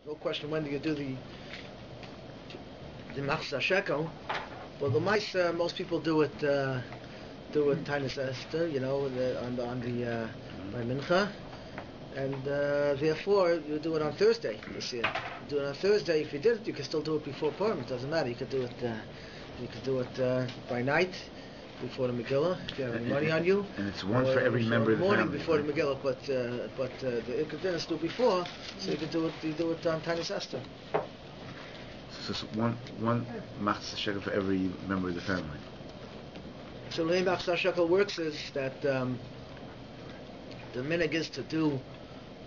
No question when do you do the machzah shekel. Well, the mice, most people do it Tainus Esther, you know, on the by mincha, and therefore you do it on Thursday this year. You do it on Thursday. If you did it, you can still do it before Purim. It doesn't matter. You could do it by night before the Megilla if you have any money on you. And it's one for every member of the morning family. Before the Megilla, but the Ikadinas do before, so you can do it. You do it on Tainus Esther. So it's one machzah shekel for every member of the family. So the way machzah shekel works is that the minhag is to do.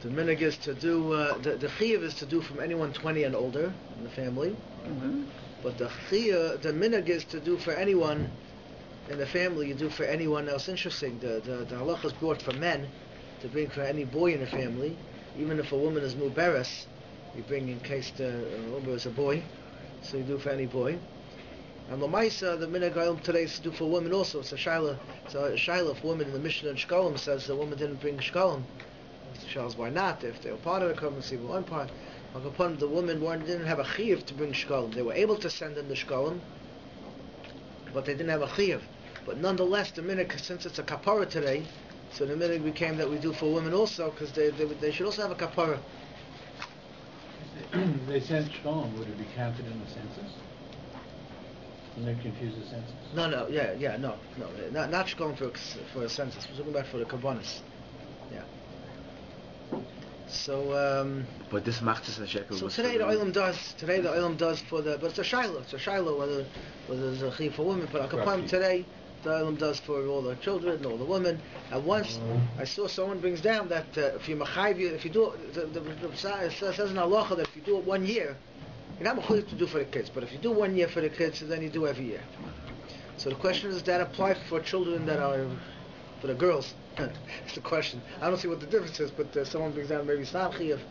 The chiyuv is to do from anyone 20 and older in the family. Mm-hmm. But the minhag is to do for anyone in the family. You do for anyone else. Interesting. The halacha is brought for men to bring for any boy in the family, even if a woman is muberes. You bring in case the woman is a boy, so you do for any boy. And the Maisa, the minhag today is to do for women also. It's a shaila. So a shaila if women in the Mishnah and Shkolim says the woman didn't bring Shkolim. Shals, why not? If they were part of the community, one part. The women didn't have a chiyuv to bring Shkolim. They were able to send in the Shkolim, but they didn't have a chiyuv. But nonetheless, the minhag, since it's a kapara today, so the minhag became that we do for women also, because they should also have a kapara. They sent Shkolim, would it be counted in the census? And they confuse the census? No, not Shkolim for a census. We're talking about for the kabbanis. Yeah. So, but this machzah shekel. So today the olam does for the, but it's a shiloh. It's a shiloh whether there's a chiyuv for women. But today the olam does for all the children and all the women. And once I saw someone brings down that if you do it says in halacha that if you do it 1 year, you're not mechuyev to do for the kids. But if you do 1 year for the kids, then you do every year. So the question is, does that apply for children that are for the girls? That's the question. I don't see what the difference is, but someone brings down maybe Stam Chiyuv.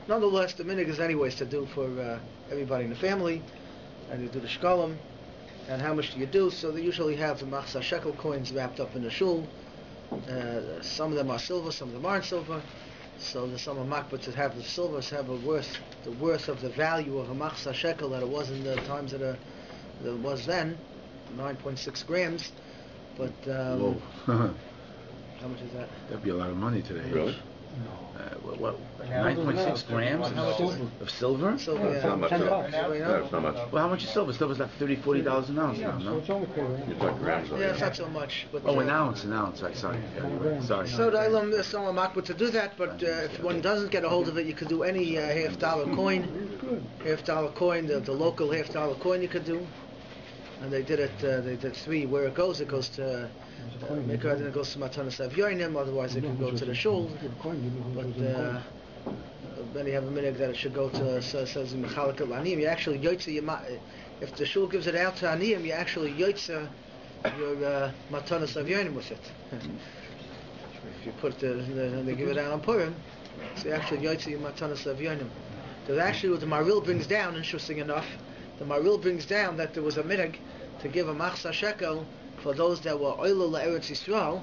Nonetheless, the minhag is anyways to do for everybody in the family, and you do the shkolim. And how much do you do? So they usually have the machzah shekel coins wrapped up in the shul. Some of them are silver, some of them aren't silver. So there's some makbet that have the silver have the worth of the value of a machzah shekel that it was in the times that it was then, 9.6 grams. But how much is that? That'd be a lot of money today. Really? What? 9.6 grams of silver? Silver, yeah. Not much. No, It's not much. Well, how much is silver? Silver's like $30-$40 an ounce now, no? You talk grams. Yeah, it's not so much. But, An ounce. Right, sorry. Sorry. So the Ilam, there's someone makbet to do that, but if one doesn't get a hold of it, you could do any $half coin. $half coin, the local $half coin you could do. And they did it, they did 3. Where it goes to Mikra, then it goes to Matanas Avyoinim, otherwise it can go to the shul. But then you have a minhag that it should go to, says in Halachic Laniyim, you actually yotze, if the shul gives it out to Aniyim, you actually yotze your Matanas Avyoinim with it. If you put and they give it out on Purim, so you actually yotze your Matanas Avyoinim. Because actually what the Maril brings down, interesting enough, the Maril brings down that there was a minhag to give a machzah shekel for those that were oila la'eretz Yisrael,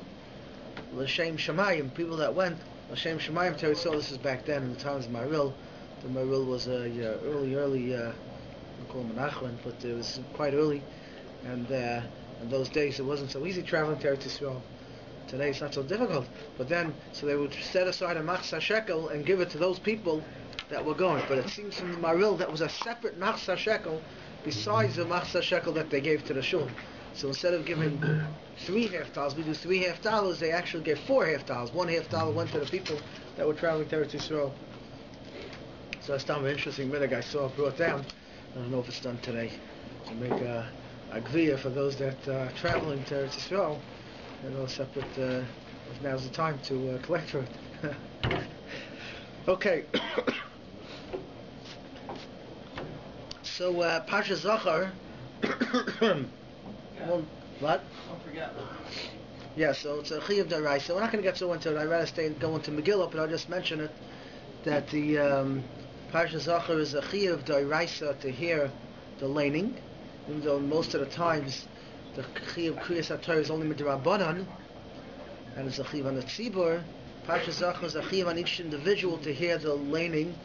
l'shem shemayim, people that went l'shem shemayim to Yisrael. This is back then in the times of Maril. The Maril was early. I call him Menachem, but it was quite early, and in those days it wasn't so easy traveling to Eretz Yisrael. Today it's not so difficult. But then, so they would set aside a machzah shekel and give it to those people that were going. But it seems from the Maril that was a separate machzah shekel besides the machzah shekel that they gave to the shul. So instead of giving 3 $half, we do $3 they actually gave 4 $half. $1 went to the people that were traveling to Eretz Yisrael. So that's kind of an interesting minhag I saw brought down. I don't know if it's done today. To make a gviyah for those that are traveling to Eretz Yisrael, separate, now's the time to collect for it. Okay. So Parsha Zachor. Well, what? Don't forget. Yeah, so it's a chiyuv daraisa. So we're not going to get so into it. I'd rather go into Megilla, but I'll just mention it that the Parsha Zachor is a chiyuv daraisa to hear the laning, even though most of the times the chiyuv kriyas HaTorah is only midrabanan, and it's a chiyuv on the tzibur. Parsha Zachor is a chiyuv on each individual to hear the laning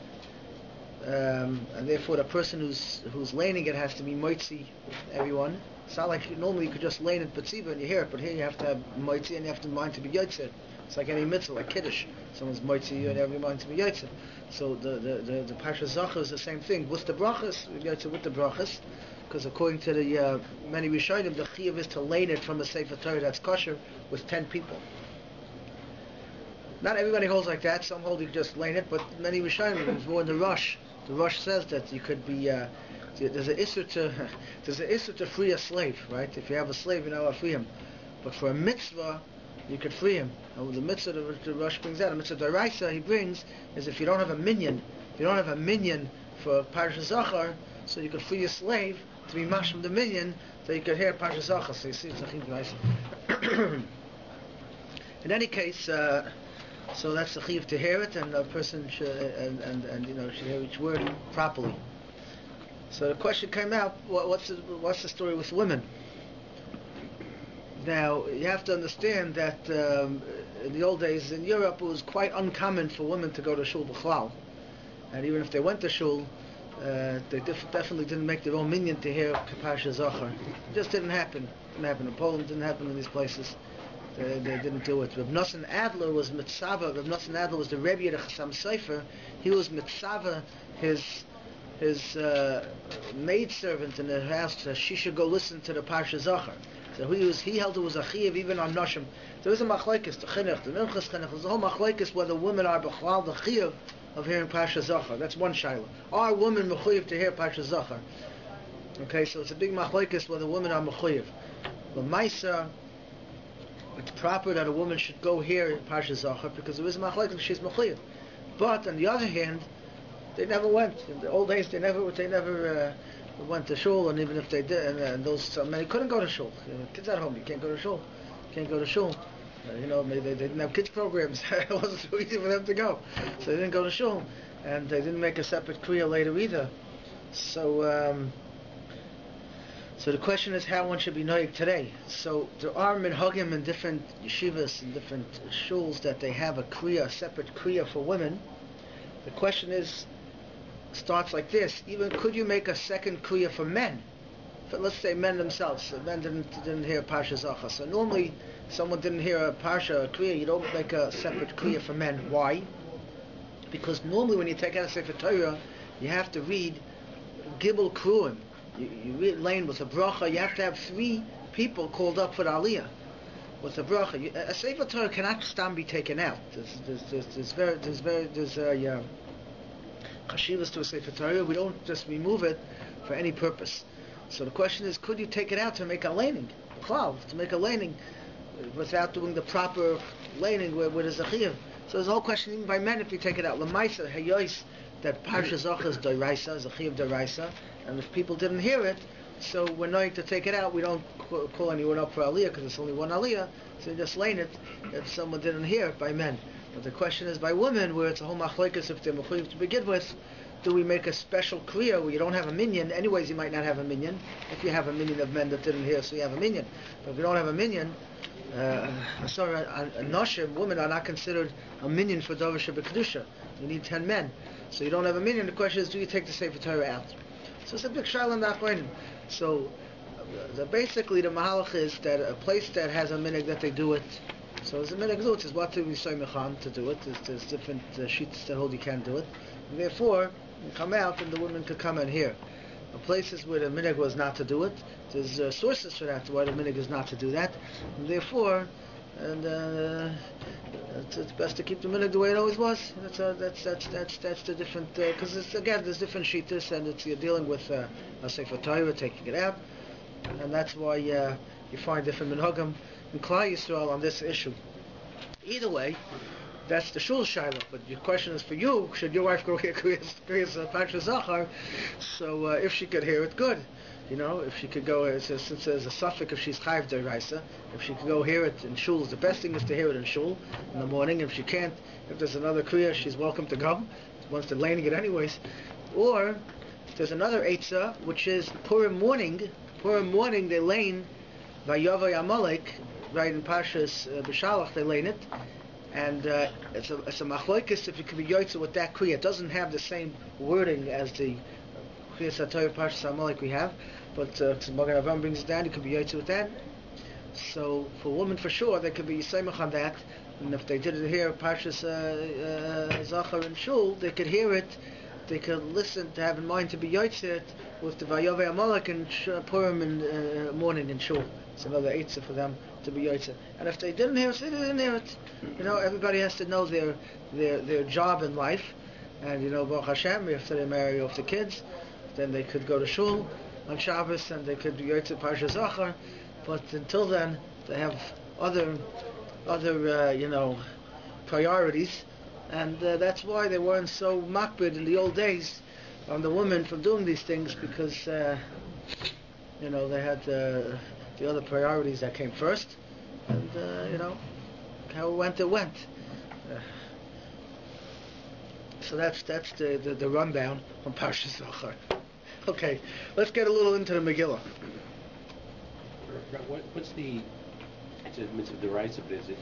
and therefore the person who's laning it has to be moitzi everyone. It's not like normally you could just lane it Betziva and you hear it, but here you have to have moitzi and you have to mind to be yotzeh. It's like any mitzvah, like Kiddush. Someone's moitzi you and you have mind to be yotzeh. So the Parsha Zachor is the same thing. With the brachas, yotzeh with the brachas, because according to the many Rishonim, the chiyuv is to lane it from the Sefer Torah that's kosher with 10 people. Not everybody holds like that. Some hold you can just lane it, but many Rishonim, it's more in the Rosh. The Rosh says that you could be. There's an issur to free a slave, right? If you have a slave, you're not allowed to free him. But for a mitzvah, you could free him. And the mitzvah the Rosh brings out, the mitzvah D'oraisa he brings, is if you don't have a minyan, for Parsha Zachor, so you could free a slave to be mash from the minyan, so you could hear Parsha Zachor. So you see, it's a chiyuv D'oraisa. In any case, so that's the chiyuv to hear it, and a person should, and should hear each word properly. So the question came out: what's the story with women? Now you have to understand that in the old days in Europe it was quite uncommon for women to go to shul b'chlal, and even if they went to shul, they definitely didn't make their own minyan to hear Parsha Zachor. It just didn't happen. It didn't happen in Poland. Didn't happen in these places. They didn't do it. Reb Nosson Adler was mitzvah. Reb Nosson Adler was the Rebbe of the Chassam Sofer. He was mitzvah his maidservant in the house, she should go listen to the Parsha Zachor. So he held it was a chiyuv even on noshim. There is a machlokes, the chinuch, the minchas chinuch. There's a whole machlokes whether women are b'chlal the chiyuv of hearing Parsha Zachor. That's one shaila. Are women mechuyev to hear Parsha Zachor? Okay, so it's a big machlokes whether women are mechuyev. But Maisa, it's proper that a woman should go hear Parsha Zachor because there is a machlokes she's mechuyev. But on the other hand, they never went. In the old days, they never went to shul, and even if they did, and those many couldn't go to shul. Kids at home, you can't go to shul. Maybe they didn't have kids programs. It wasn't so easy for them to go, so they didn't go to shul, and they didn't make a separate kriya later either. So, so the question is how one should be noyeg today. So there are minhagim in different yeshivas and different shuls that they have a kriya, a separate kriya for women. The question starts like this: even could you make a second kriya for men? For, let's say men themselves. So men didn't hear Parsha Zachor. So normally, someone didn't hear a Parsha, a kriya. You don't make a separate kriya for men. Why? Because normally when you take out a Sefer Torah, you have to read Gibel Kruim. You read lane with a bracha. You have to have 3 people called up for the aliyah with a bracha. A Sefer Torah cannot stand be taken out. There's chashivas to a Sefer Torah. We don't just remove it for any purpose. So the question is, could you take it out to make a laning, to make a laning, without doing the proper laning where there's a chiyuv? So there's a whole question even by men if you take it out. L'maisa hayois that Parsha Zachor is d'oraisa, is a chiyuv d'oraisa, and if people didn't hear it, so we're knowing to take it out. We don't call anyone up for aliyah because it's only one aliyah, so you just lane it if someone didn't hear it by men. But the question is by women, where it's a whole machlokes if they're mechuyev to begin with. Do we make a special kriya where you don't have a minyan? Anyways, you might not have a minyan. If you have a minyan of men that didn't hear, so you have a minyan. But if you don't have a minyan, noshim, women are not considered a minyan for Dovish B'Kedusha. You need 10 men. So you don't have a minyan. The question is, do you take the Sefer Torah out? So it's a big shaila in the achronim. So basically the mahalach is that a place that has a minhag that they do it. So there's a minhag to do it. There's what to be soymechan to do it. There's different sheets that hold you can't do it. And therefore, you come out and the women could come in here. The places where the minhag was not to do it, there's sources for that, why the minhag is not to do that. And therefore, it's best to keep the minhag the way it always was. That's the different, because there's different sheetas, and you're dealing with a Sefer Torah, taking it out, and that's why you find different minhagim in Klal Yisrael on this issue. Either way, that's the shul shiloh. But your question is for you: should your wife go hear Parsha Zachor? So if she could hear it, good. If she could go, since there's a suffix, if she's chayiv d'oraisa, if she could go hear it in shul, the best thing is to hear it in shul in the morning. If she can't, if there's another kriya, she's welcome to go. Once they're laning it anyways. Or there's another eitzah, which is Purim morning. Purim morning they lane by Amalek, right in Parshas B'Shalach they lane it. And it's a machlokes if you can be yoytze with that kriya. It doesn't have the same wording as the kriyas HaTorah Parsha Amalek we have, but Magen Avraham brings it down. You can be yoytze with that. So for women, for sure, they could be yisaymach on that. And if they didn't hear Parshas Zachor in Shul, they could hear it. They could listen to have in mind to be yoytze with the Vayovei Amalek and Purim in morning in Shul. It's another eitzah for them to be yoytze. And if they didn't hear it, they didn't hear it. You know, everybody has to know their job in life. And you know, Baruch Hashem, after they marry off the kids, then they could go to Shul on Shabbos and they could be yoytze Parsha Zachor. But until then, they have other priorities, and that's why they weren't so makbid in the old days on the women from doing these things, because they had the other priorities that came first, and how it went, it went. So that's the rundown on Parsha Zachor. Okay, let's get a little into the Megillah. What's the? It's a mitzvah deraisa, but is it?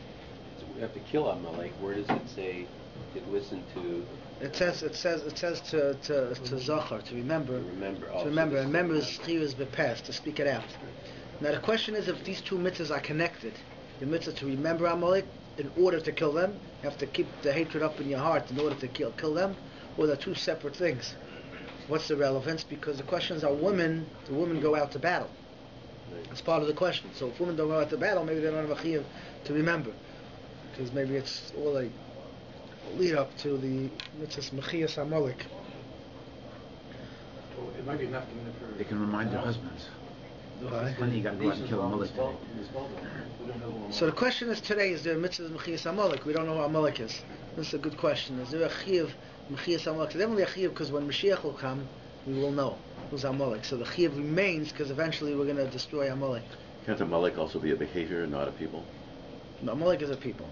We have to kill Amalek. Where does it say to listen to? It says to Zachor, to remember. To remember. And remember is chiyus b'pes, to speak it out. Now the question is if these two mitzvahs are connected. The mitzvah to remember Amalek in order to kill them, you have to keep the hatred up in your heart in order to kill them, or they're two separate things. What's the relevance? Because the questions are women. The women go out to battle. That's part of the question. So if women don't go out to battle, maybe they don't have a chiyuv to remember, because maybe it's all a lead up to the mitzvahs mechiyas Amalek. It might be enough even for... They can remind their husbands. Right. When you got to go out and kill Amalek today. So the question is today: is there a mitzvah mechiyas Amalek? We don't know who Amalek is. This is a good question. Is there a chiyuv mechiyas Amalek? There's definitely a chiyuv, because when Mashiach will come, we will know who's Amalek. So the chiyuv remains, because eventually we're going to destroy Amalek. Can't Amalek also be a behavior and not a people? No, Amalek is a people.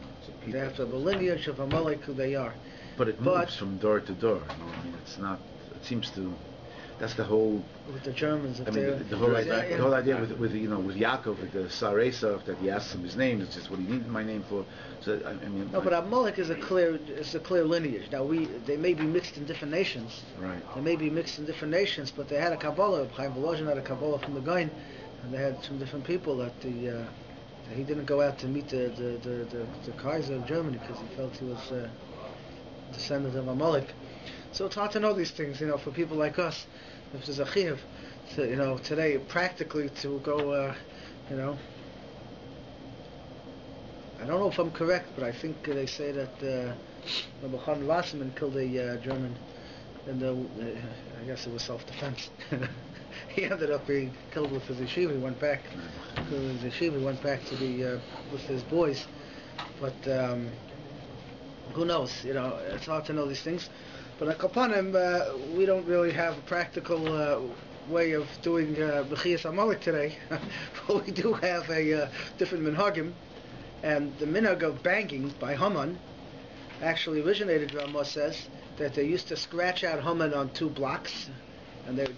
They have to have a lineage of Amalek, who they are. But it moves from door to door. I mean, it's not. It seems to. That's the whole. With the Germans, I mean, the whole idea with Yaakov, with the Saresav, that he asks him his name. It's just what he needed my name for. So I mean. No, but Amalek is a clear lineage. Now they may be mixed in different nations. Right. They may be mixed in different nations, but they had a Kabbalah. Chaim Volozhin had a Kabbalah from the Gaon, and they had some different people that he didn't go out to meet the Kaiser of Germany because he felt he was a descendant of Amalek. So it's hard to know these things, for people like us. If there's a chiyuv, today practically to go, I don't know if I'm correct, but I think they say that Rabbi Chaim Wasserman killed a German, and I guess it was self-defense. He ended up being killed with his yeshiva. He went back to his yeshiva. He went back to be with his boys, but who knows? It's hard to know these things. But at Kapanim, we don't really have a practical way of doing B'chiyas Amalek today. But we do have a different minhagim, and the minhag of banging by Haman actually originated, Ramah says, that they used to scratch out Haman on 2 blocks, and they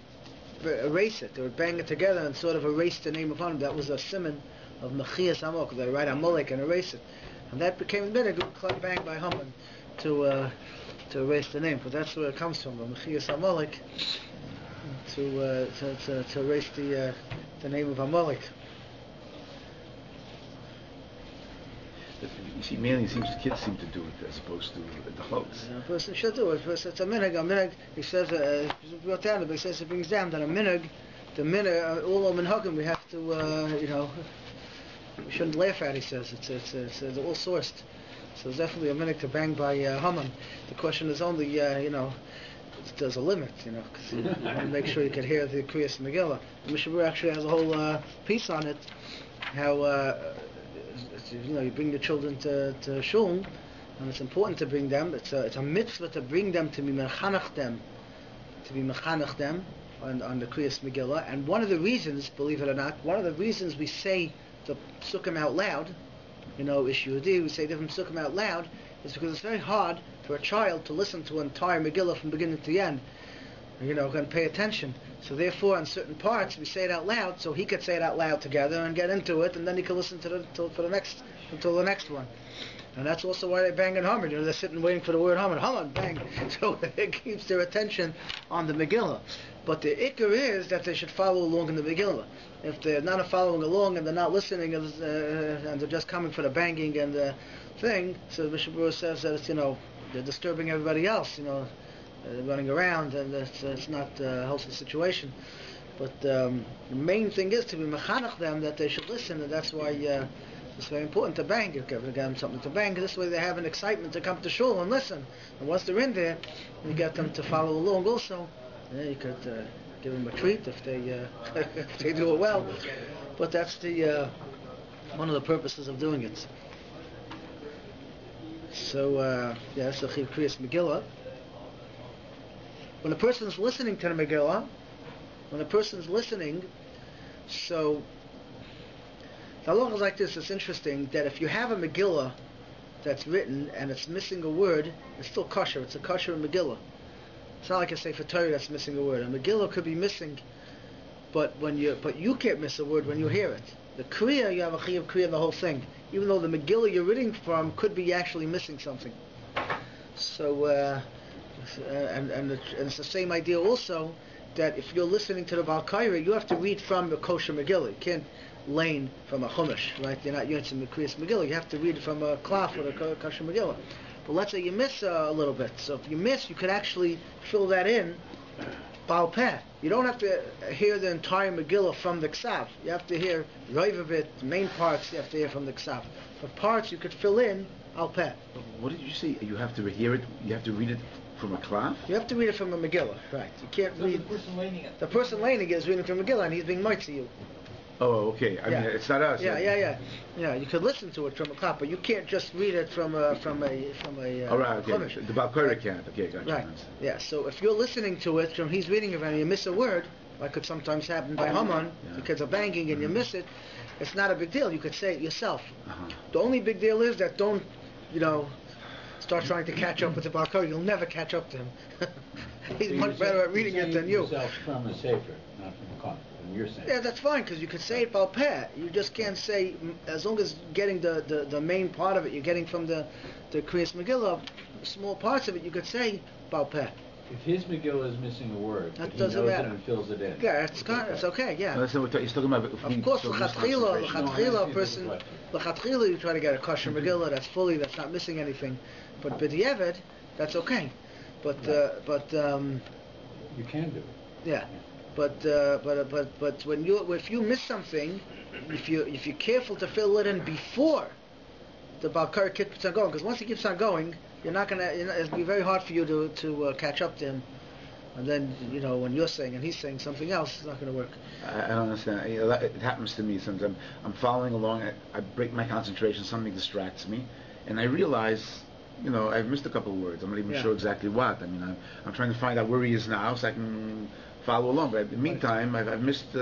would erase it. They would bang it together and sort of erase the name of Haman. That was a simon of B'chiyas Amalek. They write Amalek and erase it. And that became the minhag, club bang by Haman to erase the name, but that's where it comes from, the Mechiyas Amalek, to erase the name of Amalek. You see, mainly it seems the kids seem to do it as opposed to the clothes. A person should do it. It's a minhag. A minhag. He says, brought down, but he says it brings down that a minhag, the minhag, all of minhagim, we have to, we shouldn't laugh at. He says it's all sourced. So there's definitely a minhag to bang by Haman. The question is only, there's a limit, because you want to make sure you can hear the Kriyas Megillah. The Mishabur actually has a whole piece on it, how you bring the children to shul, and it's important to bring them. It's a mitzvah to bring them, to be mechanech them on the Kriyas Megillah. And one of the reasons, believe it or not, we say the psukim out loud, Ishudi, we say different psukim out loud, is because it's very hard for a child to listen to an entire Megillah from beginning to the end. and pay attention. So therefore, on certain parts, we say it out loud, so he could say it out loud together and get into it, and then he could listen to until the next one. And that's also why they bang in Haman. They're sitting waiting for the word Haman. Haman, bang. So it keeps their attention on the Megillah. But the ikar is that they should follow along in the Megillah. If they're not following along and they're not listening and they're just coming for the banging and the thing, so the Mishnah says that it's, they're disturbing everybody else, running around, and it's not a healthy situation. But the main thing is to be mechanech them that they should listen, and that's why it's very important to bang. You give them something to bang. This way they have an excitement to come to shul and listen. And once they're in there, you get them to follow along also. You could give them a treat if they if they do it well. But that's the one of the purposes of doing it. So that's the Kriyas Megillah. When a person is listening to the Megillah, so the halacha is like this. It's interesting that if you have a Megillah that's written and it's missing a word, it's still kosher. It's a kosher Megillah. It's not like a Sefer Torah that's missing a word. A Megillah could be missing, but you can't miss a word when you hear it. The Kriya, you have a Chiyuv Kriya in the whole thing, even though the Megillah you're reading from could be actually missing something. So, and it's the same idea also, that if you're listening to the Baal Kaira, you have to read from the kosher Megillah. You can't lane from a Chumash, right? You're not using the Kriyas Megillah. You have to read from a Klaf or a kosher Megillah. But let's say you miss a little bit. So if you miss, you could actually fill that in Baal Peh. You don't have to hear the entire Megillah from the Ksav. You have to hear Raiv of it, the main parts you have to hear from the Ksav. But parts you could fill in Al Peh. What did you say? You have to hear it, you have to read it from a Klaf? You have to read it from a Megillah, right. You can't read... The person laning it is reading from Megillah and he's being mitzi you. Oh, okay. I mean, it's not us. Yeah. You could listen to it from a klap, but you can't just read it from a. All right. Okay. The Baal Korah can't. Okay, gotcha. Right. Yeah. So if you're listening to it from he's reading it and you miss a word, like could sometimes happen by Haman, because of banging and you miss it, it's not a big deal. You could say it yourself. The only big deal is that don't, start trying to catch up with the Baal Korah. You'll never catch up to him. He's much better at reading it than you. Yourself from a sefer, not from a klaf. You're saying. Yeah, that's fine, because you could say it Baal Peh. You just can't say, as long as getting the main part of it, you're getting from the Kriyas Megillah, small parts of it, you could say Baal Peh. If his Megillah is missing a word, that but doesn't matter. It and fills it in. Yeah, it's okay, yeah. No, that's what he's talking about. Of course, l'chatchila, you try to get a kosher Megillah that's not missing anything. But b'diavad, that's okay. But you can do it. Yeah. But if you miss something, if you're careful to fill it in before the Baal Korah keeps on going, because once he keeps on going, it'll be very hard for you to catch up to him. And then when you're saying and he's saying something else, it's not going to work. I don't understand. It happens to me sometimes. I'm following along. I break my concentration. Something distracts me, and I realize. I've missed a couple of words. I'm not even sure exactly what. I mean, I'm trying to find out where he is now so I can follow along. But in the meantime, I've missed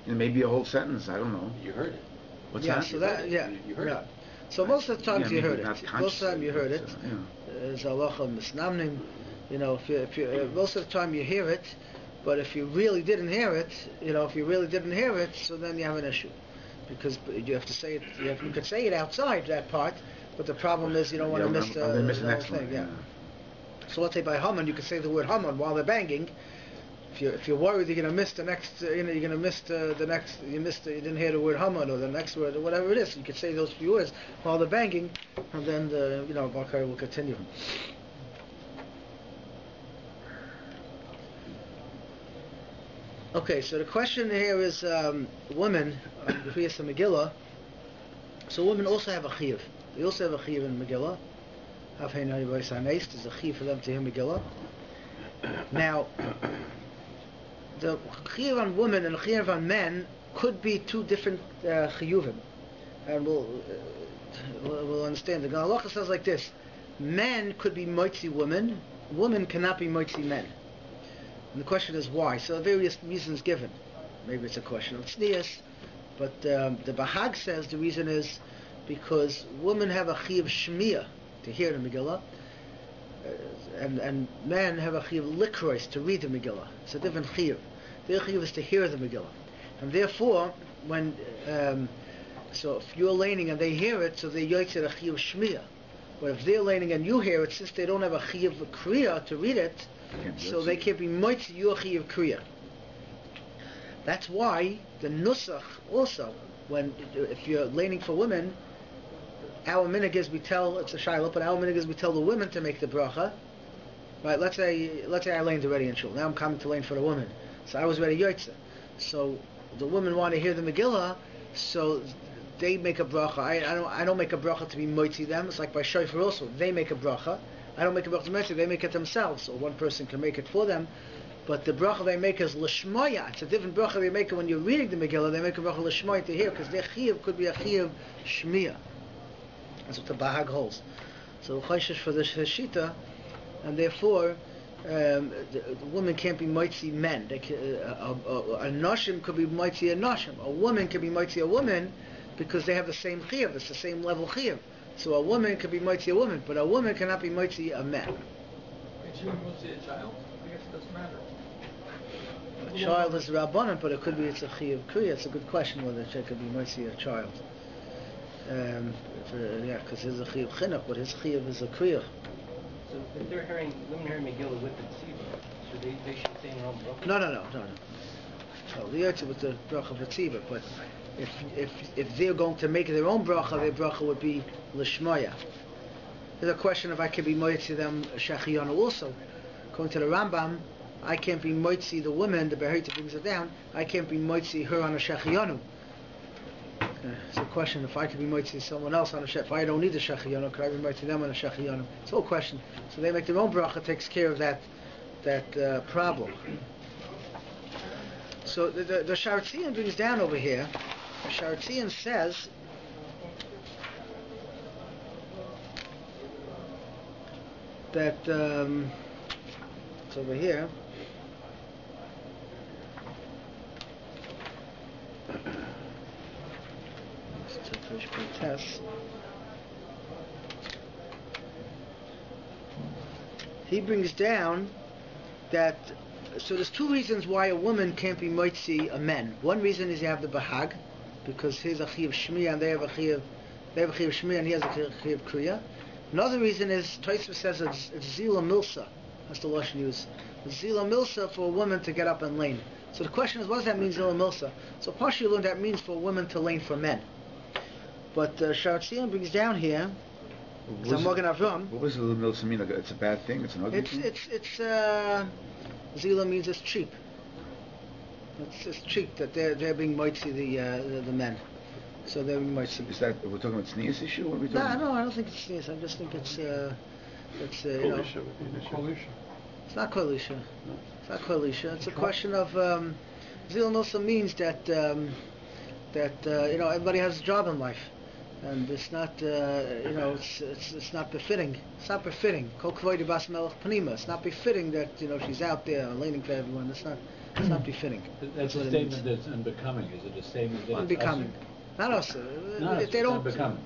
maybe a whole sentence. I don't know. You heard it. What's that? So you heard it. So most of the times you heard it. Most of the time you heard it. So, Halacha misnamnim. If you most of the time you hear it, but if you really didn't hear it, so then you have an issue, because you have to say it. You could say it outside that part. But the problem is you don't want to miss the whole thing. Yeah. So let's say by Haman, you could say the word Haman while they're banging. If you're worried you're going to miss the next, you're going to miss the next. You didn't hear the word Haman or the next word or whatever it is. You could say those few words while they're banging, and then the Baal Korah will continue. Okay, so the question here is women on Kriyas Megillah. So women also have a chiyuv. They also have a chiyuv in Megillah. There's a chiyuv for them to hear Megillah. Now, the chiyuv on women and the chiyuv on men could be two different chiyuvim, and we'll understand. The halacha says like this: men could be moitzi women, women cannot be moitzi men. And the question is why? So various reasons given. Maybe it's a question of tznius, but the Bahag says the reason is because women have a chiyuv shmiyah to hear the Megillah, and men have a chiyuv likrois, to read the Megillah. It's a different chiyuv. Their chiyuv is to hear the Megillah, and therefore, when so if you're laning and they hear it, so they yoytzer a chiyuv shmiya. But if they're laning and you hear it, since they don't have a chiyuv kriya to read it, so they can't be moitzi your chiyuv kriya. That's why the nusach also, if you're laning for women, our minhag is we tell, it's a shiloh, but our minhag is we tell the women to make the bracha. Right? Let's say I laned already in shul. Now I'm coming to lane for the woman. So I was ready yoytzer. So the women want to hear the Megillah, so they make a bracha. I don't make a bracha to be moitzi them. It's like by shofar also. They make a bracha. I don't make a bracha to moitzi. They make it themselves. Or one person can make it for them. But the bracha they make is l'shmoya. It's a different bracha they make when you're reading the Megillah. They make a bracha l'shmoya to hear, because their chiyuv could be a chiyuv shmiya. That's what the Bahag holds. So chayshish for this shita, and therefore the woman can't be moitzi men. A noshim could be moitzi a noshim. A woman can be moitzi a woman because they have the same chiyuv. It's the same level chiyuv. So a woman can be moitzi a woman, but a woman cannot be moitzi a man. Can she be moitzi a child? I guess it doesn't matter. A child is rabbanon, but it could be it's a chiyuv kriya. It's a good question whether it could be moitzi a child. Because he's a chiyuv chinuch, but his chiyuv is a kriya. So if they're women hearing Megillah with the tzibah, so they should say in their own bracha? No. No, the yotze with the bracha of the tzibah, but if they're going to make their own bracha, their bracha would be l'shmoya. There's a question if I can be moitzi them shachiyanu also. According to the Rambam, I can't be moitzi the woman, the Beherita brings it down, I can't be moitzi her on a shachiyanu. It's a question if I could be moitzi someone else on a shech. If I don't need a shachiyanu, could I be moitzi them on a shachiyanu? It's a whole question. So they make their own bracha, takes care of that problem. So the Sharatzian brings down over here. The Sharatzian says that it's over here. He brings down that, so there's two reasons why a woman can't be moitzi a man. One reason is you have the bahag, because he's a chiyuv shmiya and they have a chiyuv shmiya and he has a chiyuv kriya. Another reason is Tosfos says it's zila milsa. That's the lashon use. Zila milsa for a woman to get up and lane. So the question is, what does that mean, zila milsa? So Parsha you learn that means for women to lane for men. But Sharatzian brings down here. What does zila milsa mean? It's a bad thing. It's an ugly thing. It's zila means it's cheap. It's cheap that they're being moitzi the men. So they're being moitzi. Is that we're talking about tznius issue? What are we talking about? No, I don't think it's tznius. I just think it's you know. It's not kolisha. No. It's not kolisha. It's a question of zila milsa means that you know, everybody has a job in life, and it's not you know, it's not befitting. It's not befitting. Kol kavod bas melech panima. It's not befitting that, you know, she's out there leaning for everyone. It's not befitting. That's a statement that's unbecoming. Is it a statement that's unbecoming? Not us. No, they don't. Unbecoming.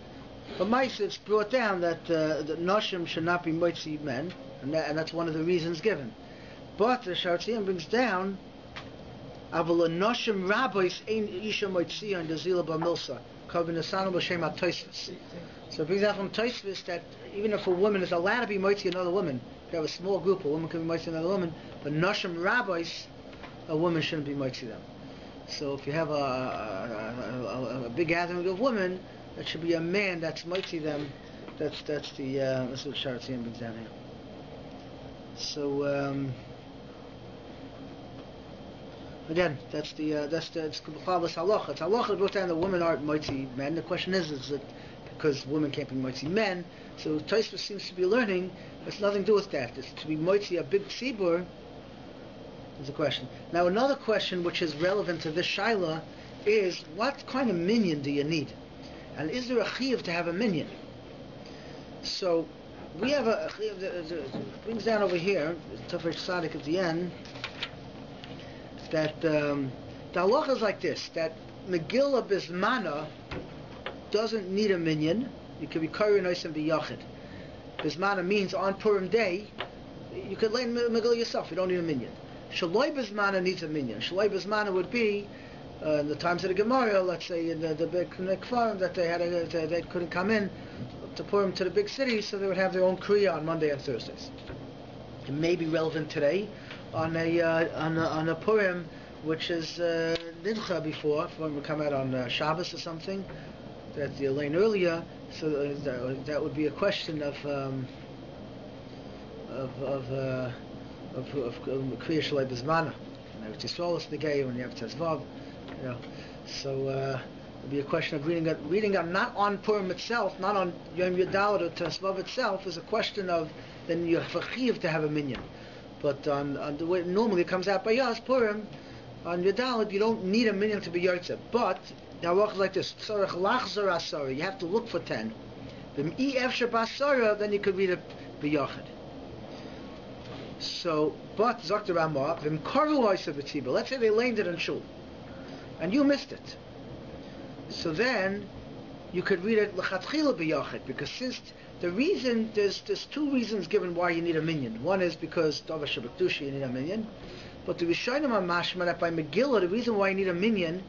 But Maisa, it's brought down that noshim should not be moitzi men, and that's one of the reasons given. But the Sharatzian brings down, Aval noshim rabbis ein isha moitzi and dezila b'milsa kavin asanu b'shem Tosfos. So it brings out from Tosfos that even if a woman is allowed to be moitzi another woman, if you have a small group, a woman can be moitzi another woman, but noshim rabbis, a woman shouldn't be moitzi them. So if you have a big gathering of women, it should be a man that's moitzi them. That's what Sharatzian brings down here. So again, it's B'chavas halacha. It's halacha brought down that women aren't moitzi men. The question is it because women can't be moitzi men? So Tosfos seems to be learning it's nothing to do with that. It's to be moitzi a big tzibur. Is a question. Now another question which is relevant to this shaila is what kind of minyan do you need? And is there a chiyuv to have a minyan? So we have a chiyuv that brings down over here, Tafresh Tzaddik at the end, that the halacha is like this, that Megillah Bismana doesn't need a minyan. You can be Kari Nois and be Yachid. Bismana means on Purim day, you could lay Megillah yourself. You don't need a minyan. Shaloi Bismana needs a minyan. Shaloi Bismana would be in the times of the Gemara, let's say in the big Kfarim, that they couldn't come in to Purim to the big cities, so they would have their own Kriya on Monday and Thursdays. It may be relevant today on a Purim which is Nidcha before, when we come out on Shabbos or something, that you lane earlier. So that would be a question of Kriya Shalei B'Zmana. When you have Tisrolis Negei, when you have Tezvav, you know. So it would be a question of reading on not on Purim itself, not on Yom Yudalad or Tezvav itself, is a question of then you have a chiyuv to have a minyan. But on the way normally it comes out by us Purim. On Yudalad, you don't need a minyan to be Yotze. But the halacha is like this: Tzarech lachzor asara. You have to look for 10. Then you could read it b'yachid. So, but Zakter Ramah, then karu oisa b'tziba. Let's say they landed in shul, and you missed it. So then you could read it l'chatchila b'yachid, because since the reason there's 2 reasons given why you need a minyan. One is because Dava Shabbat you need a minyan. But the Rishonim are mashma that by Megillah, the reason why you need a minyan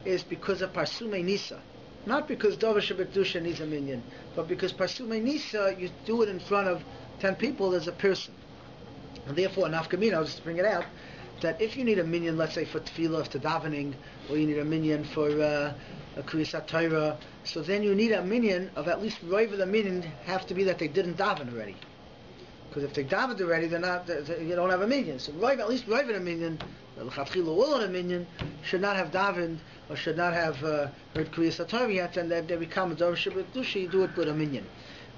is because of Parsumei Nisa. Not because Dava Shabbat needs a minyan, but because Parsumei Nisa, you do it in front of 10 people as a person. And therefore, Nafkamina, just to bring it out, that if you need a minyan, let's say for tefillah, for davening, or you need a minyan for a Kriyas Torah, so then you need a minyan of at least Roiv of the minyan have to be that they didn't daven already. Because if they davened already, you don't have a minyan. So at least Roiv of the minyan, the L'chatchila will of the minyan, should not have davened, or should not have heard Kriyas Torah yet, and they become a Dor Shabbat you do it with a minyan.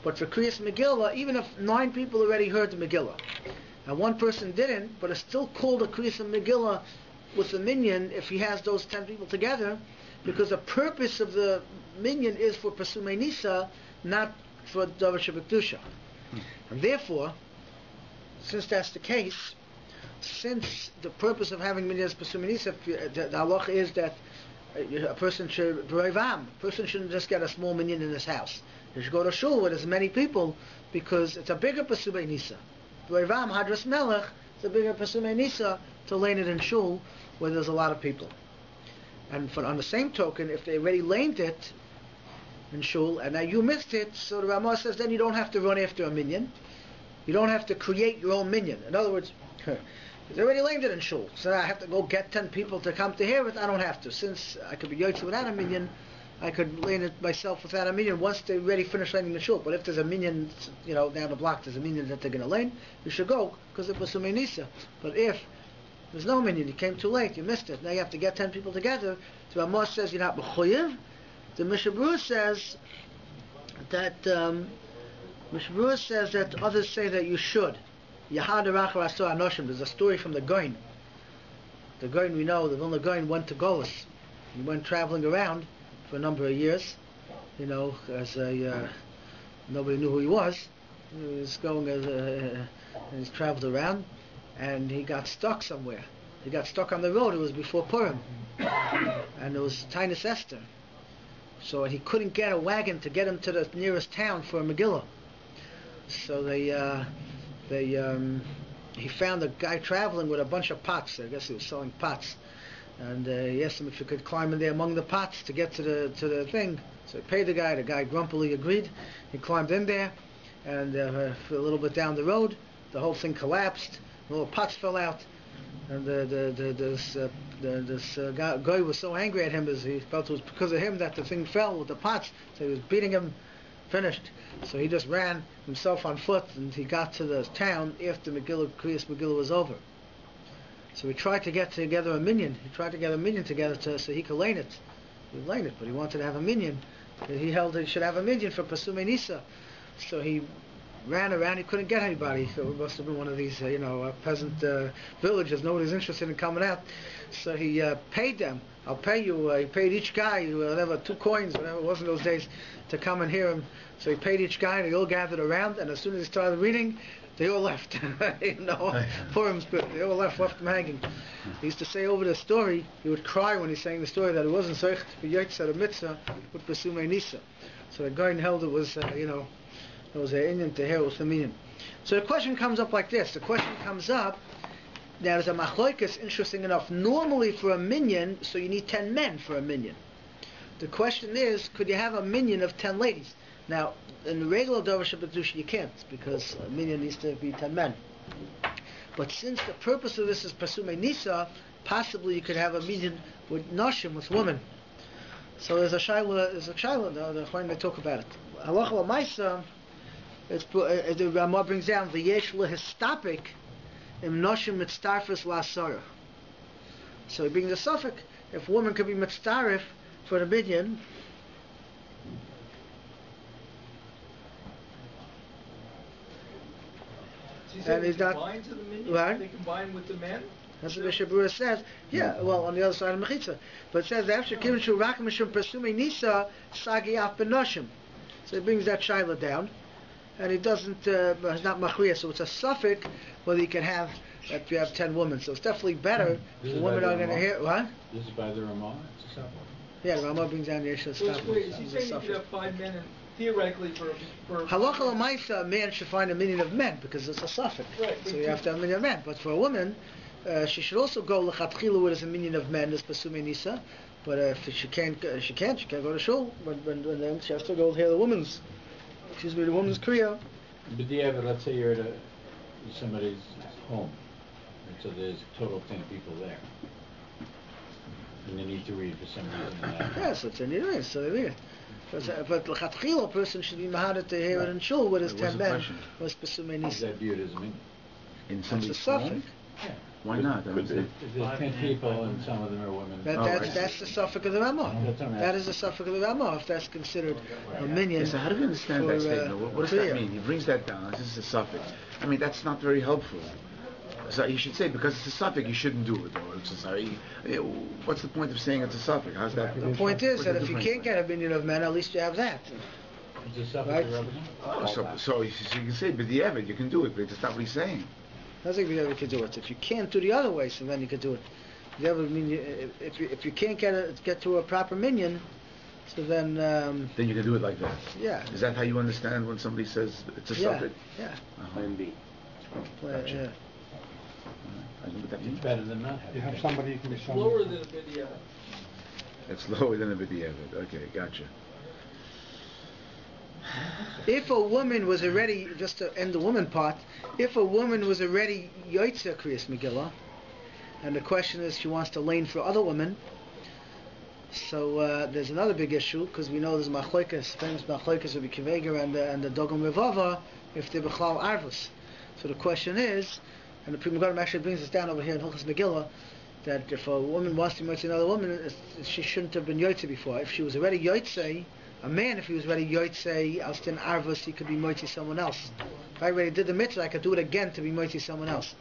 But for Kriyas Megillah, even if 9 people already heard the Megillah, and 1 person didn't, but it's still called a Kriyas Megillah with the minyan if he has those 10 people together, because the purpose of the minyan is for Pasumei Nisa, not for Davar Shabbat. And therefore, since that's the case, since the purpose of having minyan is Pasumei Nisa, the halacha is that a person should shouldn't just get a small minyan in his house. He should go to shul with as many people, because it's a bigger Pasumei Nisa. B'Reivam Hadras Melech, it's a bigger Pasumei Nisa to lane it in shul where there's a lot of people. And on the same token, if they already laned it in shul and now you missed it, so the Ramah says then you don't have to run after a minyan. You don't have to create your own minyan. In other words, they already laned it in shul, so I have to go get 10 people to come to hear it. I don't have to. Since I could be yotze without a minyan, I could lane it myself without a minyan once they already finish laning the shul. But if there's a minyan, down the block, there's a minyan that they're going to lane, you should go, because it was Pasumei Nisa. But if there's no minyan, you came too late, you missed it, now you have to get 10 people together, so Ramah says you're not b'choyev. The Mishabur says that others say that you should. There's a story from the Goin. The Goin, we know, the Vilna Goin went to Golis. He went traveling around for a number of years, as nobody knew who he was. He was going he's traveled around, and he got stuck somewhere. He got stuck on the road. It was before Purim, and it was Tainus Esther. So he couldn't get a wagon to get him to the nearest town for a Megillah. So he found a guy traveling with a bunch of pots. I guess he was selling pots. And he asked him if he could climb in there among the pots to get to the thing. So he paid the guy. The guy grumpily agreed. He climbed in there, and for a little bit down the road, the whole thing collapsed. The little pots fell out, and this guy was so angry at him as he felt it was because of him that the thing fell with the pots. So he was beating him. Finished. So he just ran himself on foot, and he got to the town after Kriyas Megillah was over. So he tried to get together a minyan. He tried to get a minyan together so he could lane it. He would lane it, but he wanted to have a minyan. He held that he should have a minyan for Pasumei Nisa. So he ran around. He couldn't get anybody. So it must have been one of these, peasant villages. Nobody's interested in coming out. So he paid them. I'll pay you. He paid each guy, whatever, 2 coins, whatever it was in those days, to come and hear him. So he paid each guy, and they all gathered around. And as soon as he started reading, they all left. Purim's good. They all left him hanging. He used to say over the story, he would cry when he sang the story that it wasn't Zoich to be Yotze at a mitzvah with Pasumei Nisa. So the guy held it was, It was an Indian to hear with the minion. So the question comes up like this. The question comes up, now there's a machloikas, interesting enough, normally for a minion, so you need 10 men for a minion. The question is, could you have a minion of 10 ladies? Now, in the regular Dover Shabbat you can't, because a minion needs to be 10 men. But since the purpose of this is Pasume Nisa, possibly you could have a minion with Nashim, with women. So there's a Shaila, the Chaim they talk about it. Halacha l'maisa, the Ramah brings down the Yesh lehistapik im Nashim mitztarfus la'asara. So he brings a suffix, if a woman could be mitztarif for the minion, And he's not combine to the minion? right? They combine with the men? That's what the Shabura says. Yeah, well, on the other side of Mechitza. But it says, after Kivin Shu Rakim Mishum Pasume Nisa, Sagi Af Benoshim. So he brings that Shaila down. And he doesn't, it's not Machriya, so it's a suffix whether you can have, if you have 10 women. So it's definitely better. Women are going to hear, what? This is by the Ramah? It's a suffix. Yeah, the Ramah brings down the Yeshua So Stop. wait, is he saying you could have 5 men and theoretically for Halacha l'maisa, a man should find a minion of men because it's a suffix. Right. So you have to have a minion of men. But for a woman, she should also go l'chatchila with as a minion of men as Pasume Nisa. But if she can't go to shul. When then she has to go hear the woman's kriya. But let's say you're at somebody's home, and so there's a total of 10 people there, and they need to read for some reason. Yes, it's in the so they read. But l'chatchila, a person should be mahaded to hear it in shul with his 10 men. Was Pasume Is Nisa. that viewed as a minion? In It's a somebody's suffix. home? Yeah. Why not? I mean, If there's 10 people and some of them are women. That's the suffix of the Ramah. That's what I'm That is the suffix of the Ramah, if that's considered a minion. so how do you understand for, that statement? What does kriya. that mean? He brings that down. This is a suffix. I mean, that's not very helpful. So you should say, because it's a suffix, you shouldn't do it. Or it's what's the point of saying it's a suffix? How's that? The point is what's that the if you difference? can't get a minion of men, at least you have that. Is a suffix Right. irrelevant? So you can say, but the evid, you can do it, but that's not what he's saying. Doesn't mean you can do it. If you can't do the other way, so then you can do it. The other mean if you can't get to a proper minion, so then Then you can do it like that. yeah. Is that how you understand when somebody says it's a suffix? Yeah. Plan B. Gotcha. Yeah. I know what that It's means. better than not having. You have somebody who can be it's shown. lower than a video. It's lower than a b'diavad. Okay, gotcha. If a woman was already, just to end the woman part, if a woman was already Yoitza Kriyas Megillah, and the question is she wants to lane for other women, so there's another big issue, because we know there's Machloikas, famous Machloikas of Kiveger and the Dogam Revava, if they're B'chlal Arvus. So the question is, and the Pri Megadim actually brings us down over here in Hilchos Megillah, that if a woman wants to marry another woman, she shouldn't have been Yoitza before. If she was already Yoitza, a man, if he was ready Yoitze, Alstin Arvus, he could be moiti someone else. If I already did the mitzvah, I could do it again to be moiti someone else.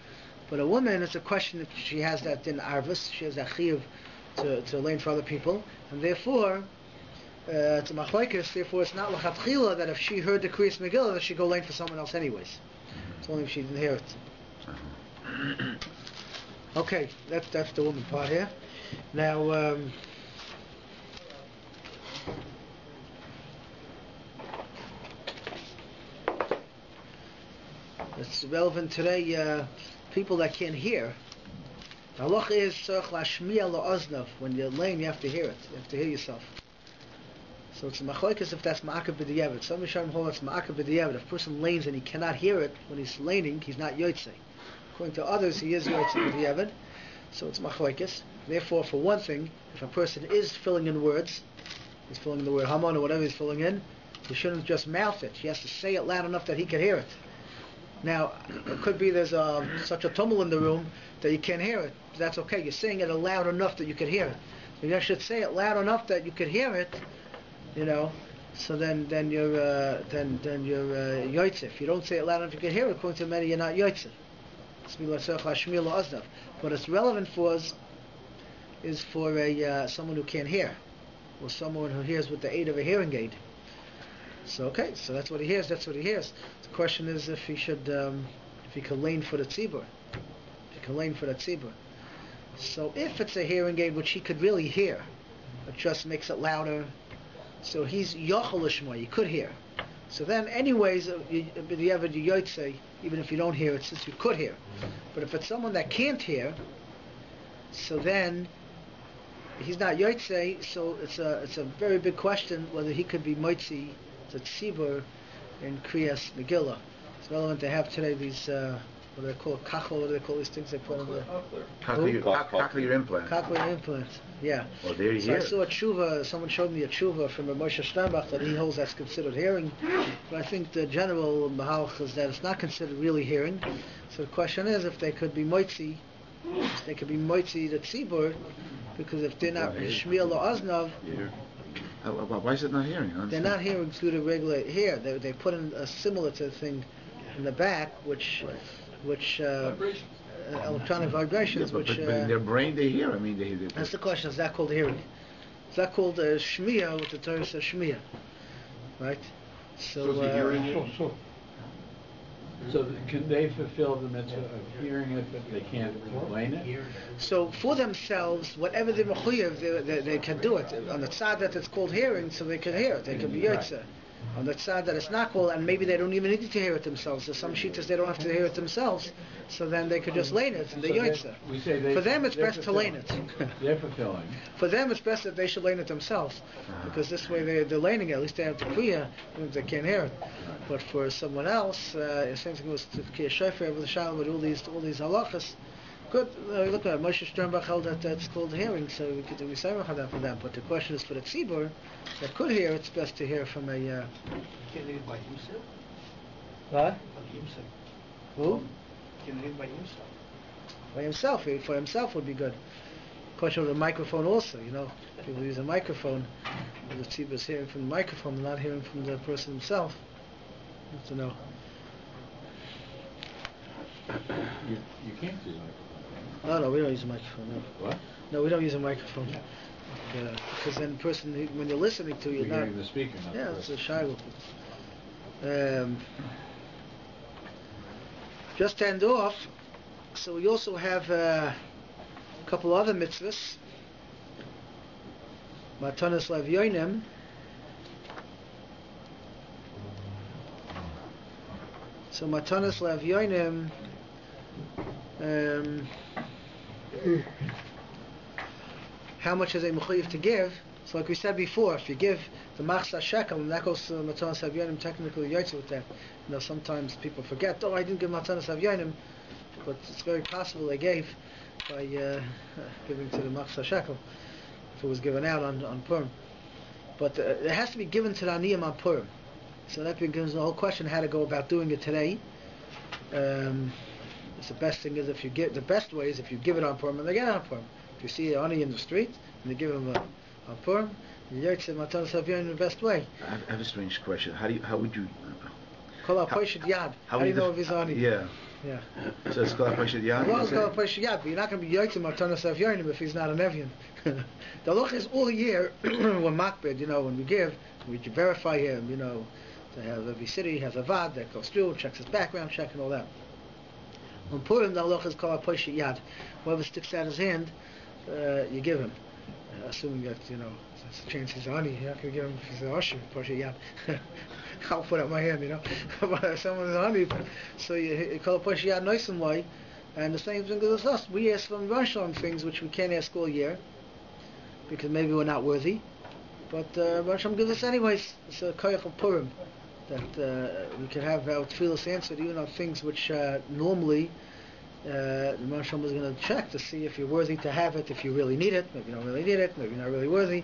But a woman, it's a question if she has that din Arvus, she has that chiyuv to lane for other people, and therefore, it's a machlokes, therefore it's not l'chatchila that if she heard the Kriyas Megillah, that she go lane for someone else anyways. It's only if she didn't hear it. Okay, that's the woman part here. Now, it's relevant today, people that can't hear. The halacha is tzarich lashmiya la'oznav. When you're laying, you have to hear it. You have to hear yourself. So it's a machlokes if that's ma'akav b'diavad. Some Rishonim hold it's ma'akav b'diavad. If a person lanes and he cannot hear it when he's laning, he's not yotzei. According to others, he is yotzei b'diavad. So it's machlokes. Therefore, for one thing, if a person is filling in words, he's filling in the word Haman or whatever he's filling in, he shouldn't just mouth it. He has to say it loud enough that he can hear it. Now, it could be there's such a tumult in the room that you can't hear it. That's okay. You're saying it loud enough that you can hear it. You should say it loud enough that you can hear it. You know. So then you're yotzei. If you don't say it loud enough you can hear it, according to many, you're not yotzei. What it's relevant for is for someone who can't hear, or someone who hears with the aid of a hearing aid. So okay, so that's what he hears. That's what he hears. The question is if he should, if he can lane for the tzibur, if he can lane for the tzibur. So if it's a hearing aid which he could really hear, it just makes it louder. So he's yochel lishma. He could hear, So then, anyways, you have a yotzei, even if you don't hear it, since you could hear. But if it's someone that can't hear, so then he's not yotzei. So it's a very big question whether he could be moitzi, the tzibur, in Kriyas Megillah. It's relevant to have today these what do they call kachel? What do they call these things they put in the cochlear implant? Cochlear implant. Yeah. Well, there you So hear. I saw a tshuva. Someone showed me a tshuva from a Moshe Steinbach that he holds that's considered hearing, but I think the general mahalach is that it's not considered really hearing. So the question is if they could be moitzi, the tzibur, because if they're not shmiel or aznav, why is it not hearing? they're not hearing through the regular here. They put in a similar to the thing in the back, which electronic vibrations, but in their brain they hear. I mean, they hear. That's the question. Is that called hearing? Is that called shmiya? What the Torah says shmiya, right? So So can they fulfill the mitzvah of hearing it, but they can't explain it? So for themselves, whatever they're mechuyev, they can do it. On the side that it's called hearing, so they can hear it. They can be yotze. On the side that it's not called, and maybe they don't even need to hear it themselves. There's some shitas they don't have to hear it themselves, so then they could just lane it and they yotze. For them, it's best to lane it. They're fulfilling. For them, it's best that they should lane it themselves, because this way they're laning it. At least they have the kriya, even if they can't hear it. But for someone else, the same thing was to Kiyah Shofar with the Shalom with all these halachas. Good. Look at Moshe Sternbach held that that's called hearing, so we could do misayimach for that. But the question is for the tzibur that could hear, it's best to hear from a. Can they by himself? What? By himself. Who? Can they by himself? By himself. For himself would be good. Question with a microphone also. People use a microphone. The tzibur is hearing from the microphone, they're not hearing from the person himself. You have to know. You can't use a microphone. No, we don't use a microphone. No. What? No, we don't use a microphone. Because then the person, when you're listening to, you're not... hearing the speaker. Not Yeah, the it's a shiloh. Just to end off, so we also have a couple other mitzvahs. Matanas Levyonim. So Matanas Levyonim. How much is a mechuyev to give? So like we said before, if you give the machzah shekel, and that goes to matanas havyonim, technically yotze with that. Sometimes people forget, I didn't give matanas havyonim, but it's very possible they gave by giving to the machzah shekel, if it was given out on Purim. But it has to be given to the aniyim on Purim. So that begins the whole question how to go about doing it today. The best thing is if you give, the best way is if you give it on Purim and they get it on Purim. If you see an ani in the street and they give him a Purim, you yotze matanas havyonim in the best way. I have a strange question. How would you? Kol ha-poshut yad. How do you know if he's ani? Yeah. Yeah. So it's called poshut yad. Well, it's called poshut yad, but you're not going to be yotze matanas havyonim if he's not an Evyan. The halacha is all year when makbid, when we give, we verify him, to have every city has a vad that goes through, checks his background check and all that. On Purim, the halacha is called poshut yad. Whoever sticks out his hand, you give him. Assuming that, it's a chance he's ani, you're not going to give him if he's an usher, poshut yad. I'll put out my hand, But someone's ani, so you call it poshut yad nice and light. And the same thing with us. We ask from Rosh on things which we can't ask all year, because maybe we're not worthy. But Rosh gives us anyways. It's a koyach of Purim, that we can have our tefillas answered even on things which normally the Rosh was going to check to see if you're worthy to have it, if you really need it. Maybe you don't really need it, maybe you're not really worthy.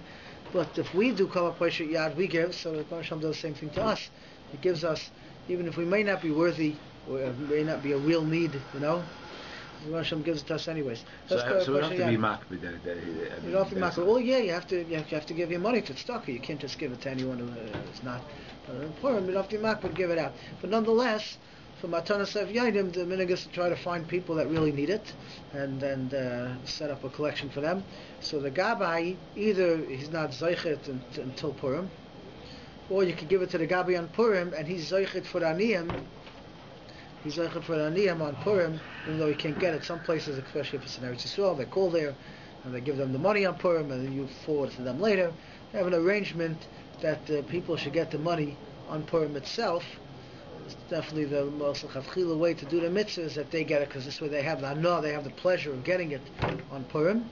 But if we do kol ha-poshut yad, we give, so the Rosh does the same thing to us. He gives us, even if we may not be worthy, or it may not be a real need, the Rosh gives it to us anyways. So we don't have to be makbid. You don't have to be makbid. Oh yeah, you have to give your money to tzedakah. You can't just give it to anyone who is not. Purim, you don't have to be makbid, give it out. But nonetheless, for matanas havyonim, the minhag is to try to find people that really need it, and set up a collection for them. So the gabbai, either he's not zeichet until Purim, or you can give it to the gabbai on Purim, and he's zeichet for aniyim. He's zeichet for aniyim on Purim, even though he can't get it. Some places, especially if it's in Eretz Yisrael, they call there, and they give them the money on Purim, and then you forward it to them later. They have an arrangement that people should get the money on Purim itself. It's definitely the most lechatchila way to do the mitzvah is that they get it, because this way they have the pleasure of getting it on Purim.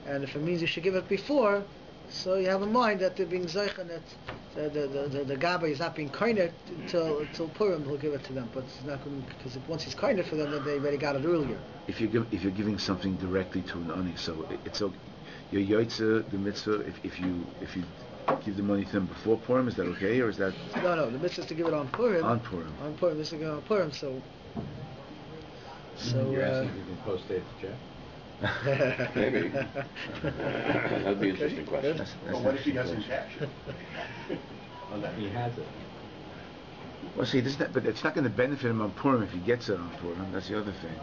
And if it means you should give it before, so you have in mind that they're being zeichen, that the Gabbai is not being koined until Purim. He'll give it to them, but it's not going, because once he's koined for them, then they already got it earlier. If you're giving something directly to an ani, so it's okay. Your yotzeh, the mitzvah, if you give the money to them before Purim, is that okay, or is that? No, the mitzvah is to give it on Purim. On Purim. On Purim, this is to give it on Purim. So You're asking if you can post-date the check? Maybe. That'd be an interesting question. That's What if he doesn't cash it? He has it. Well, see, but it's not going to benefit him on Purim if he gets it on Purim. That's the other thing.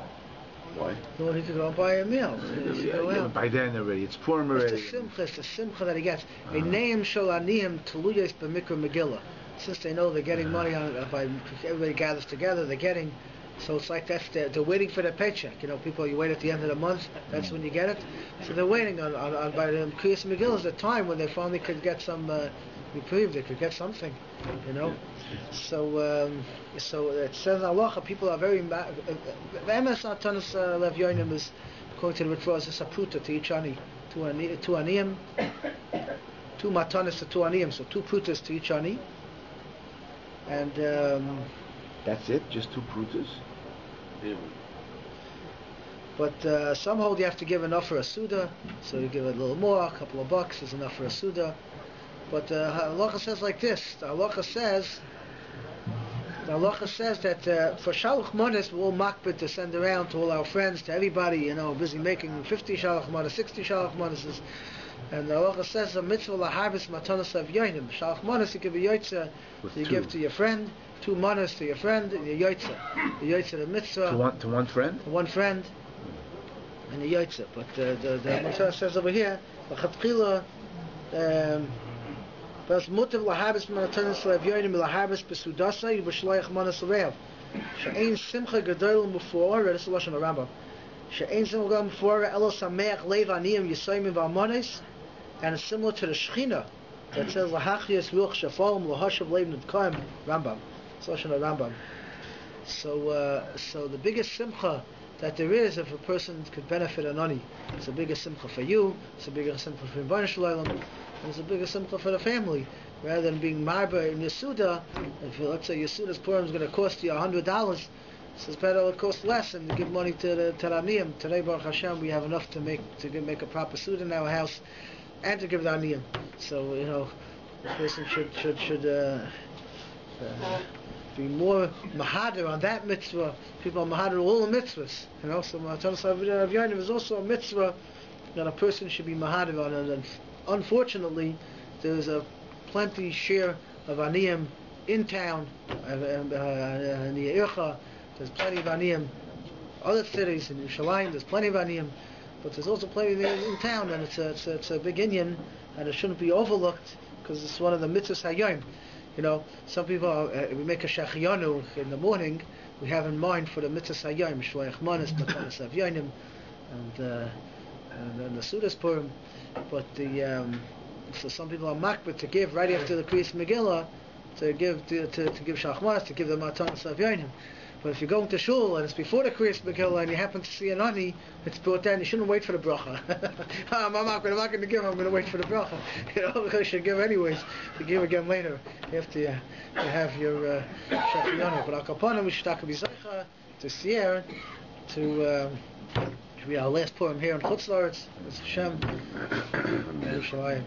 Why? well, he could go and buy a meal. He should go out. By then already, it's Purim already. It's the simcha that he gets. A name shel aniyim teluyos b'mikra Megilla. Since they know they're getting money on it, by everybody gathers together, they're getting. So it's like they're waiting for their paycheck. You know, people, you wait at the end of the month, that's when you get it. So they're waiting on by the Kriyas Megillah is the time when they finally could get some reprieve, they could get something, you know. So it says in Halacha, people are very Emes Atanas Lev Yoinim is, according to the Ritva, is a pruta to each ani, two aniyim, two matanas to two aniyim, so 2 prutas to each ani. And That's it? Just 2 prutas? But some hold you have to give enough for a suda, so you give a little more, a couple of bucks is enough for a suda. But Halacha says like this. The Halacha says that for Shalach Manas, we're all makbid to send around to all our friends, to everybody, you know, busy making 50 Shalach Manas, 60 Shalach Manas. And the Halacha says a mitzvah laharbis matanas of yoinim. Shalach Manas you give a yotzeh, you give to your friend. 2 manas to your friend, and your yotzeh. The yotzeh, the mitzvah. To one friend? To one friend, and the yotzeh. But the mitzvah says over here, l'chatchila, Bas mutav laharbis matanas lev yoinim laharbis besudasa yibashlayach manas lev. She'ein simcha gadol mufor. This is the lashon of Rambam. She'ein simcha gadol mufor elo sameach lev aniyim yisayim v'amanes, and it's similar to the Scheiner that says lahachiyas ruach shafalm lahashav lev nidkaim. Rambam. It's the lashon of Rambam. So the biggest simcha that there is, if a person could benefit an ani, it's the biggest simcha for you. It's the biggest simcha for Rebbeinu Shalom. And it's the biggest simcha for the family, rather than being marba in Yasuda. If let's say Yasuda's Purim is going to cost you $100, it's better it costs less and give money to the Aniyim. Today, Baruch Hashem, we have enough to make a proper Suda in our house, and to give the Aniyim. So you know, the person should be more mahader on that mitzvah. People are mahader all the mitzvahs. You know, so Matanas Av Yonim is also a mitzvah that a person should be mahader on. And unfortunately, there's a plenty share of aniyim in town, in the Ircha. There's plenty of aniyim. Other cities in Yerushalayim, there's plenty of aniyim, but there's also plenty in town, and it's a big inyan, and it shouldn't be overlooked because it's one of the mitzvahs hayom. You know, some people we make a shachiyanu in the morning. We have in mind for the mitzvahs hayom, shloach manas, matanas av yonim, and the Sudas Purim. But so some people are makbid to give right after the Kriyas Megilla, to give shachmanas, to give the matanas av yonim. But if you're going to shul and it's before the Kriyas Megilla and you happen to see an ani, it's brought down. You shouldn't wait for the bracha. I'm not going to give. I'm going to wait for the bracha. You know, you should give anyways. You give again later after you have your shachiyanu. But al kapanim we should talk about Zachor to Sier to be our last Purim here in Chutz La'aretz. It's Hashem. Yerushalayim.